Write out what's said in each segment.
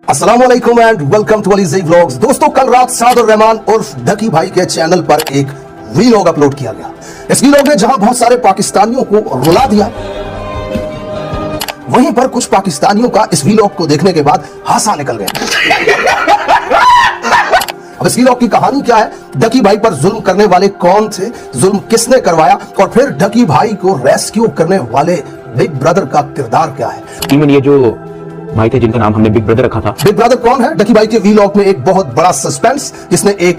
अस्सलाम वालेकुम and welcome to Ali vlogs. दोस्तों, कल रात सादुर रहमान उर्फ डकी भाई के चैनल पर एक वीलॉग अपलोड किया गया। इस वीलॉग ने जहां बहुत सारे पाकिस्तानियों को रुला दिया, वहीं पर कुछ पाकिस्तानियों का इस वीलॉग को देखने के बाद हासा निकल गया। अब इस वीलॉग की कहानी क्या है, डकी भाई पर जुल्म करने वाले कौन थे, जुल्म किसने करवाया, और फिर डकी भाई को रेस्क्यू करने वाले बिग ब्रदर का किरदार क्या है। इवन ये जो भाई थे जिनका नाम हमने बिग ब्रदर रखा था, बिग ब्रदर कौन है? डकी भाई के वीलॉग में एक बहुत बड़ा सस्पेंस, जिसने एक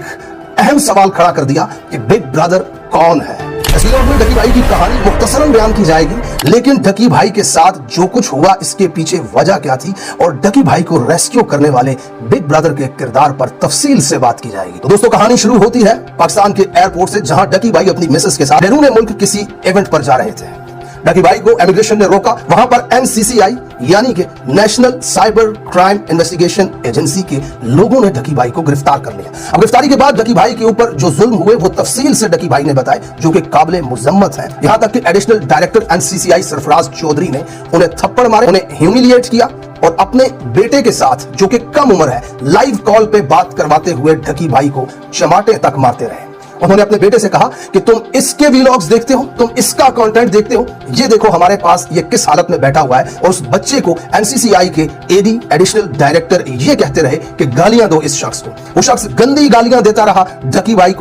अहम सवाल खड़ा कर दिया कि बिग ब्रदर कौन है। इस वीलॉग में डकी भाई की कहानी मुख्तसरन बयान की जाएगी, लेकिन डकी भाई के साथ जो कुछ हुआ इसके पीछे वजह क्या थी, और डकी भाई को रेस्क्यू करने वाले बिग ब्रदर के किरदार पर तफसील से बात की जाएगी। तो दोस्तों, कहानी शुरू होती है पाकिस्तान के एयरपोर्ट से, जहां डकी भाई अपनी मिसेस के साथ बैरून मुल्क किसी इवेंट पर जा रहे थे। डकी भाई को इमिग्रेशन ने रोका। वहां पर NCCI यानी कि national cyber crime investigation agency के लोगों ने डकी भाई को गिरफ्तार कर लिया। अब गिरफ्तारी के बाद डकी भाई के ऊपर जो जुल्म हुए वो तफसील से डकी भाई ने बताए, जो कि काबिल मुजम्मत है। यहां तक कि additional director NCCI Sarfaraz Chaudhary ने उन्हें थप्पड़ मारे, उन्हें ह्यूमिलिएट किया, और अपने बेटे के साथ, जो कि कम उम्र है, लाइव कॉल पे बात करवाते हुए डकी भाई को चमाटे तक मारते रहे। उन्होंने अपने बेटे से कहा कि तुम इसके वीलॉग्स देखते हो, तुम इसका कंटेंट देखते हो, ये देखो हमारे पास ये किस हालत में बैठा हुआ है। और उस बच्चे को NCCI के AD एडिशनल डायरेक्टर ये कहते रहे कि गालियां दो इस शख्स को। वो शख्स गंदी गालियां देता रहा डकी भाई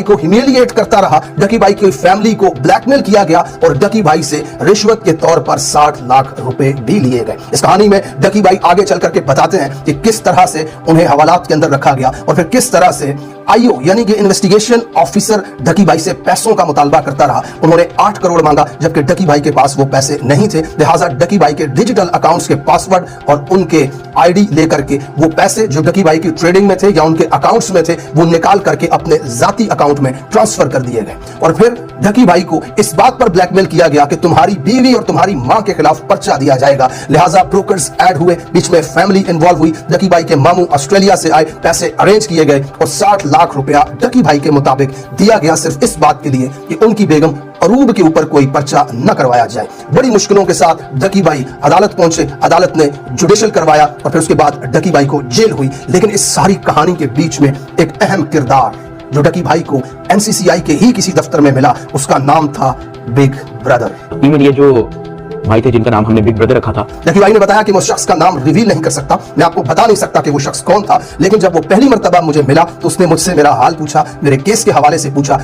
को ह्यूमिलिएट करता रहा। डकी भाई की फैमिली को ब्लैकमेल किया गया और डकी भाई से रिश्वत के तौर पर 60 लाख रुपए भी लिए गए। इस कहानी में डकी भाई आगे चल करके बताते हैं कि किस तरह से उन्हें हवालात के अंदर रखा गया, और फिर किस तरह से IO यानी कि इन्वेस्टिगेशन ऑफिसर डकी भाई से पैसों का मुतालबा करता रहा। उन्होंने 8 करोड़ मांगा, जबकि डकी भाई के पास वो पैसे नहीं थे। लिहाजा डकी भाई के डिजिटल अकाउंट्स के पासवर्ड और उनके ID लेकर के वो पैसे जो डकी भाई की ट्रेडिंग में थे या उनके अकाउंट्स में थे, वो निकाल करके अपने जाती अकाउंट में ट्रांसफर कर दिए गए। और फिर डकी भाई को इस बात पर ब्लैकमेल किया गया कि तुम्हारी बीवी और तुम्हारी मां के खिलाफ पर्चा दिया जाएगा। लिहाजा ब्रोकर्स ऐड हुए, बीच में फैमिली इन्वॉल्व हुई। डकी भाई के मामू ऑस्ट्रेलिया से आए, पैसे अरेंज किए गए और 60 लाख रुपया डकी भाई के मुताबिक दिया गया, सिर्फ इस बात के लिए कि उनकी बेगम अरूब के ऊपर कोई पर्चा न करवाया जाए। बड़ी मुश्किलों के साथ डकी भाई अदालत पहुंचे, अदालत ने जुडिशियल करवाया और फिर उसके बाद डकी भाई को जेल हुई। लेकिन इस सारी कहानी के बीच में एक अहम किरदार जो डकी भाई को NCCI के ही किसी दफ्तर में मिला, उसका नाम था बिग ब्रदर। इवन ये जो भाई थे जिनका नाम हमने बिग ब्रदर रखा था, डकी भाई ने बताया कि मैं उस शख्स का नाम रिवील नहीं कर सकता, मैं आपको बता नहीं सकता कि वो शख्स कौन था, लेकिन जब वो पहली मर्तबा मुझे मिला तो उसने मुझसे मेरा हाल पूछा, मेरे केस के हवाले से पूछा।